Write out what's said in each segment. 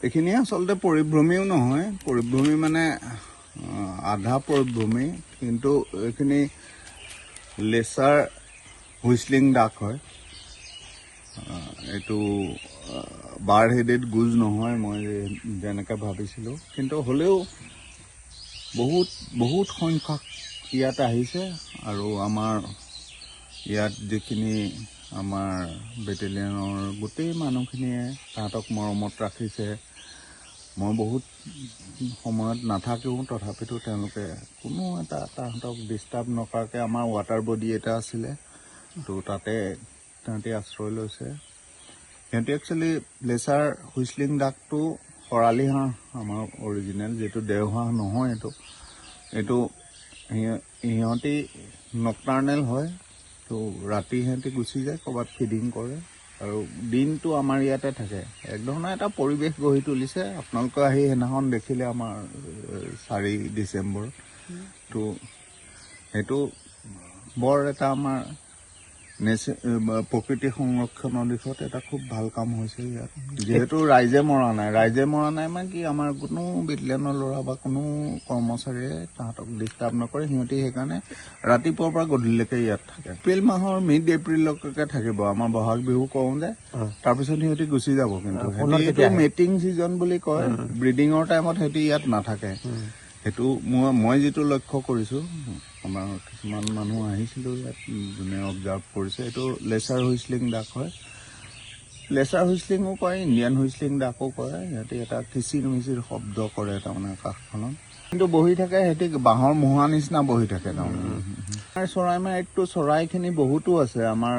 এইখিনি আসলতে পৰিভ্ৰমীও নহয়, পৰিভ্ৰমী মানে আধা পৰিভ্ৰমী, কিন্তু এইখিনি লেচাৰ হুইচলিং ডাক হয়। এইটো বাৰ্ড হেডেড গুজ নহয় মই যেনেকৈ ভাবিছিলোঁ, কিন্তু হ'লেও বহুত সংখ্যক ইয়াত আহিছে। আৰু আমাৰ ইয়াত যিখিনি আমাৰ বেটেলিয়নৰ গোটেই মানুহখিনিয়ে তাহাঁতক মৰমত ৰাখিছে। মই বহুত সময়ত নাথাকোঁ, তথাপিতো তেওঁলোকে কোনো এটা তাহাঁতক ডিষ্টাৰ্ব নকৰাকৈ আমাৰ ৱাটাৰ বডি এটা আছিলে, তো তাতে তাহাঁতি আশ্ৰয় লৈছে। সিহঁতি একচুৱেলি লেচাৰ হুইচলিং ডাকটো শৰালি হাঁহ আমাৰ অৰিজিনেল, যিটো দেওহাঁহ নহয়। এইটো সিহঁতি নক্টাৰ্নেল হয়, তো ৰাতি সিহঁতি গুচি যায় ক'ৰবাত ফিডিং কৰে, আৰু দিনটো আমাৰ ইয়াতে থাকে। একধৰণৰ এটা পৰিৱেশ গঢ়ি তুলিছে। আপোনালোকে আহি সেইদিনাখন দেখিলে আমাৰ 4 ডিচেম্বৰ, তো সেইটো বৰ এটা আমাৰ প্ৰকৃতি সংৰক্ষণৰ দিশত এটা খুব ভাল কাম হৈছে ইয়াত। যিহেতু ৰাইজে মৰা নাই মানে কি, আমাৰ কোনো বেটেলিয়নৰ ল'ৰা বা কোনো কৰ্মচাৰীয়ে তাহাঁতক ডিষ্টাৰ্ব নকৰে। সিহঁতি সেইকাৰণে ৰাতিপুৱাৰ পৰা গধূলিলৈকে ইয়াত থাকে। এপ্ৰিল মাহৰ মিড এপ্ৰিললৈকে থাকিব। আমাৰ বহাগ বিহু কৰোঁ যে, তাৰপিছত সিহঁতি গুচি যাব। কিন্তু সিহঁতি মেটিং ছিজন বুলি কয়, ব্ৰিডিঙৰ টাইমত সিহঁতি ইয়াত নাথাকে। সেইটো মই যিটো লক্ষ্য কৰিছোঁ, আমাৰ কিছুমান মানুহ আহিছিলোঁ ইয়াত যোনে অবজাৰ্ভ কৰিছে। এইটো লেচাৰ হুইচলিং ডাক হয়। লেচাৰ হুইচলিঙো কৰে, ইণ্ডিয়ান হুইচলিং ডাকো কৰে। সিহঁতি এটা কিচিৰ মিচিৰ শব্দ কৰে তাৰমানে আকাশখনত, কিন্তু বহি থাকে সিহঁতি বাঁহৰ মুঢ়া নিচিনা বহি থাকে তাৰমানে। চৰাইমাৰীততো চৰাইখিনি বহুতো আছে। আমাৰ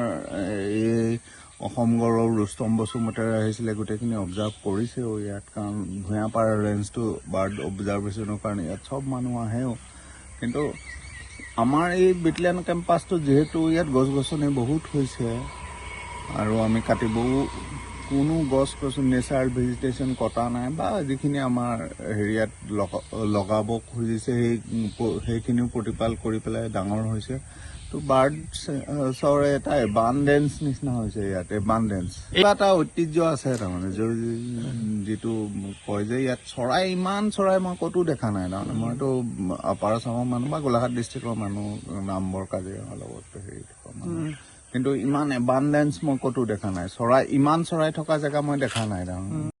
এই অসম গৌৰৱ ৰুস্তম বসুমতাৰী আহিছিলে, গোটেইখিনি অবজাৰ্ভ কৰিছেও ইয়াত, কাৰণ ভূঞাপাৰ ৰেঞ্জটো বাৰ্ড অবজাৰ্ভেশ্যনৰ কাৰণে ইয়াত চব মানুহ আহেও। কিন্তু আমাৰ এই বেটেলিয়ান কেম্পাছটো যিহেতু ইয়াত গছ গছনি বহুত হৈছে, আৰু আমি কাটিবও কোনো গছ গছনি নেচাৰেল ভেজিটেশ্যন কটা নাই, বা যিখিনি আমাৰ হেৰিয়াত লগাব খুজিছে সেইখিনিও প্ৰতিপাল কৰি পেলাই ডাঙৰ হৈছে। তো বাৰ্ডছৰ এটা এবাণ্ডেঞ্চ নিচিনা হৈছে ইয়াত, এবাণ্ডেঞ্চ এটা ঐতিহ্য আছে তাৰমানে, যিটো কয় যে ইয়াত ইমান চৰাই মই ক'তো দেখা নাই। তাৰমানে মইতো আপাৰ আছামৰ মানুহ বা গোলাঘাট ডিষ্ট্ৰিক্টৰ মানুহ, নামবৰ কাজিৰঙাৰ লগত হেৰি থকা মানুহ, কিন্তু ইমান এবাণ্ডেঞ্চ মই ক'তো দেখা নাই। ইমান চৰাই থকা জেগা মই দেখা নাই তাৰমানে।